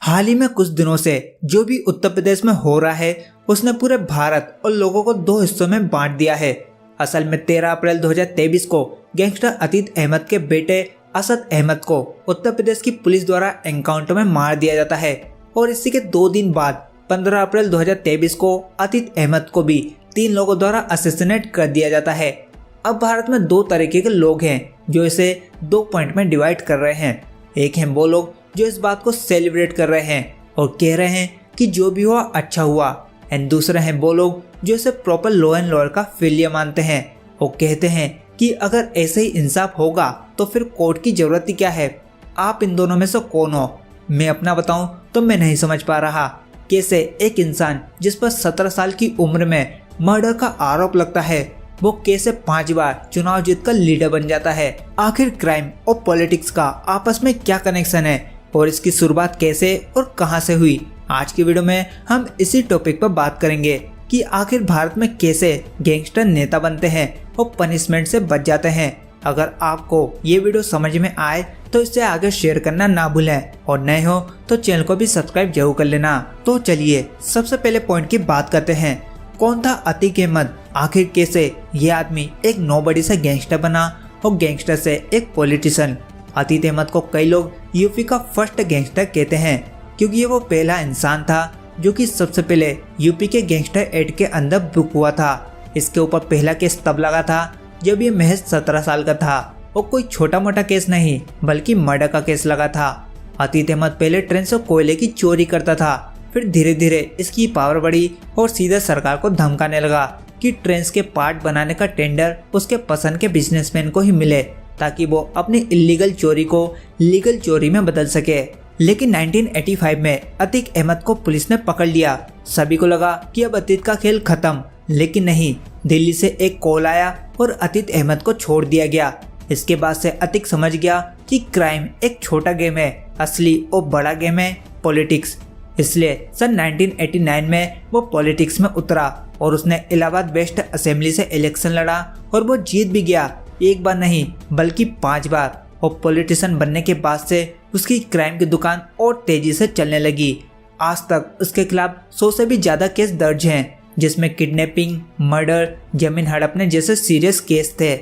हाल ही में कुछ दिनों से जो भी उत्तर प्रदेश में हो रहा है उसने पूरे भारत और लोगों को दो हिस्सों में बांट दिया है। असल में 13 अप्रैल 2023 को गैंगस्टर अतीक अहमद के बेटे असद अहमद को उत्तर प्रदेश की पुलिस द्वारा एनकाउंटर में मार दिया जाता है और इसी के 2 दिन बाद 15 अप्रैल 2023 को अतीक अहमद को भी 3 लोगों द्वारा असैसिनेट कर दिया जाता है। अब भारत में 2 तरीके के लोग हैं जो इसे 2 पॉइंट में डिवाइड कर रहे हैं। एक हैं वो लोग जो इस बात को सेलिब्रेट कर रहे हैं और कह रहे हैं कि जो भी हुआ अच्छा हुआ, एंड दूसरे हैं वो लोग जो इसे प्रॉपर लॉ एंड ऑर्डर का फेलियर मानते हैं और कहते हैं कि अगर ऐसे ही इंसाफ होगा तो फिर कोर्ट की जरूरत ही क्या है। आप इन दोनों में से कौन हो? मैं अपना बताऊं तो मैं नहीं समझ पा रहा कैसे एक इंसान जिस पर 17 साल की उम्र में मर्डर का आरोप लगता है वो कैसे 5 बार चुनाव जीतकर लीडर बन जाता है। आखिर क्राइम और पॉलिटिक्स का आपस में क्या कनेक्शन है और इसकी शुरुआत कैसे और कहां से हुई? आज की वीडियो में हम इसी टॉपिक पर बात करेंगे कि आखिर भारत में कैसे गैंगस्टर नेता बनते हैं और पनिशमेंट से बच जाते हैं। अगर आपको ये वीडियो समझ में आए तो इसे आगे शेयर करना ना भूलें और नए हो तो चैनल को भी सब्सक्राइब जरूर कर लेना। तो चलिए सबसे पहले पॉइंट की बात करते हैं। कौन था अतीक अहमद? आखिर कैसे ये आदमी एक नोबडी से गैंगस्टर बना और गैंगस्टर से एक पॉलिटिशियन? अतीक अहमद को कई लोग यूपी का फर्स्ट गैंगस्टर कहते हैं क्योंकि ये वो पहला इंसान था जो कि सबसे पहले यूपी के गैंगस्टर एक्ट के अंदर बुक हुआ था। इसके ऊपर पहला केस तब लगा था जब ये महज 17 साल का था और कोई छोटा मोटा केस नहीं बल्कि मर्डर का केस लगा था। अतीक अहमद पहले ट्रेन से कोयले की चोरी करता था, फिर धीरे धीरे इसकी पावर बढ़ी और सीधे सरकार को धमकाने लगा कि ट्रेन के पार्ट बनाने का टेंडर उसके पसंद के बिजनेसमैन को ही मिले ताकि वो अपनी इलीगल चोरी को लीगल चोरी में बदल सके। लेकिन 1985 में अतीक अहमद को पुलिस ने पकड़ लिया। सभी को लगा कि अब अतीक का खेल खत्म, लेकिन नहीं, दिल्ली से एक कॉल आया और अतीक अहमद को छोड़ दिया गया। इसके बाद से अतीक समझ गया कि क्राइम एक छोटा गेम है, असली और बड़ा गेम है पॉलिटिक्स। इसलिए सन 1989 में वो पॉलिटिक्स में उतरा और उसने इलाहाबाद वेस्ट असेंबली से इलेक्शन लड़ा और वो जीत भी गया, एक बार नहीं बल्कि 5 बार। और पॉलिटिशियन बनने के बाद से उसकी क्राइम की दुकान और तेजी से चलने लगी। आज तक उसके खिलाफ 100 से भी ज्यादा केस दर्ज हैं, जिसमें किडनैपिंग, मर्डर, जमीन हड़पने जैसे सीरियस केस थे।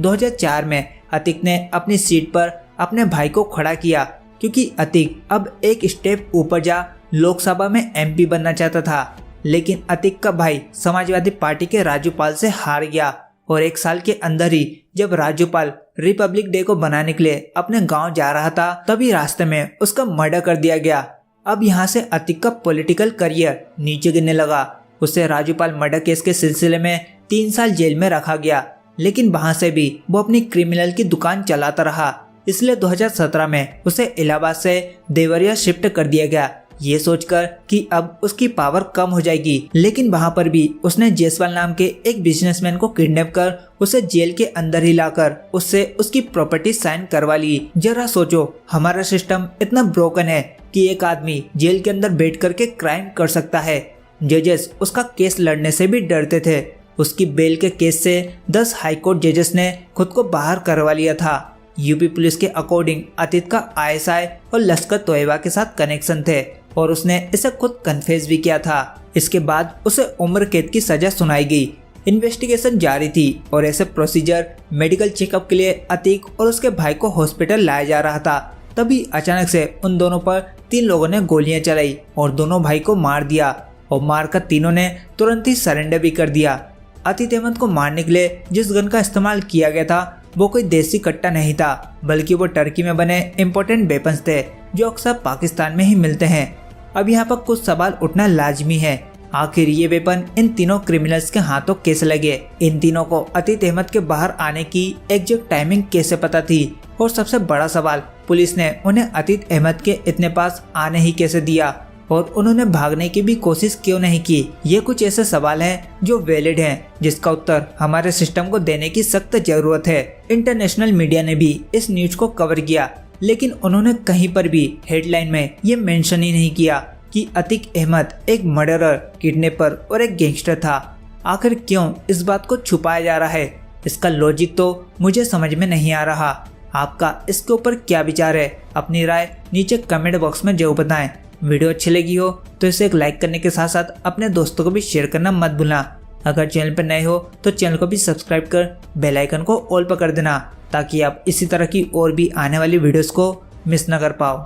2004 में अतीक ने अपनी सीट पर अपने भाई को खड़ा किया क्योंकि अतीक अब एक स्टेप ऊपर जा लोकसभा में MP बनना चाहता था। लेकिन अतीक का भाई समाजवादी पार्टी के राज्यपाल से हार गया और 1 साल के अंदर ही जब राज्यपाल रिपब्लिक डे को बनाने के लिए अपने गांव जा रहा था तभी रास्ते में उसका मर्डर कर दिया गया। अब यहां से अतीक का पॉलिटिकल करियर नीचे गिरने लगा। उसे राज्यपाल मर्डर केस के सिलसिले में 3 साल जेल में रखा गया, लेकिन वहां से भी वो अपनी क्रिमिनल की दुकान चलाता रहा। इसलिए 2017 में उसे इलाहाबाद से देवरिया शिफ्ट कर दिया गया, ये सोचकर कि अब उसकी पावर कम हो जाएगी। लेकिन वहां पर भी उसने जायसवाल नाम के एक बिजनेसमैन को किडनैप कर उसे जेल के अंदर ही लाकर उससे उसकी प्रॉपर्टी साइन करवा ली। जरा सोचो, हमारा सिस्टम इतना ब्रोकन है कि एक आदमी जेल के अंदर बैठ करके क्राइम कर सकता है। जजेस उसका केस लड़ने से भी डरते थे। उसकी बेल के केस से 10 हाईकोर्ट जजेस ने खुद को बाहर करवा लिया था। यूपी पुलिस के अकॉर्डिंग अतीक का ISI और लश्कर तोयबा के साथ कनेक्शन थे और उसने इसे खुद कन्फेस भी किया था। इसके बाद उसे उम्र कैद की सजा सुनाई गई। इन्वेस्टिगेशन जारी थी और ऐसे प्रोसीजर मेडिकल चेकअप के लिए अतीक और उसके भाई को हॉस्पिटल लाया जा रहा था। तभी अचानक से उन दोनों पर 3 लोगों ने गोलियां चलाई और दोनों भाई को मार दिया और मारकर तीनों ने तुरंत ही सरेंडर भी कर दिया। अतीक अहमद को मारने के लिए जिस गन का इस्तेमाल किया गया था वो कोई देसी कट्टा नहीं था बल्कि वो टर्की में बने इम्पोर्टेंट वेपन्स थे जो अक्सर पाकिस्तान में ही मिलते हैं। अब यहाँ पर कुछ सवाल उठना लाजमी है, आखिर ये वेपन इन तीनों क्रिमिनल्स के हाथों कैसे लगे? इन तीनों को अतीक अहमद के बाहर आने की एग्जैक्ट टाइमिंग कैसे पता थी? और सबसे बड़ा सवाल, पुलिस ने उन्हें अतीक अहमद के इतने पास आने ही कैसे दिया और उन्होंने भागने की भी कोशिश क्यों नहीं की? ये कुछ ऐसे सवाल हैं जो वैलिड हैं, जिसका उत्तर हमारे सिस्टम को देने की सख्त जरूरत है। इंटरनेशनल मीडिया ने भी इस न्यूज को कवर किया, लेकिन उन्होंने कहीं पर भी हेडलाइन में ये मेंशन ही नहीं किया कि अतीक अहमद एक मर्डरर, किडनैपर और एक गैंगस्टर था। आखिर क्यों इस बात को छुपाया जा रहा है? इसका लॉजिक तो मुझे समझ में नहीं आ रहा। आपका इसके ऊपर क्या विचार है? अपनी राय नीचे कमेंट बॉक्स में जरूर बताएं। वीडियो अच्छी लगी हो तो इसे एक लाइक करने के साथ साथ अपने दोस्तों को भी शेयर करना मत भूलना। अगर चैनल पर नए हो तो चैनल को भी सब्सक्राइब कर बेल आइकन को ऑल पर कर देना ताकि आप इसी तरह की और भी आने वाली वीडियोस को मिस न कर पाओ।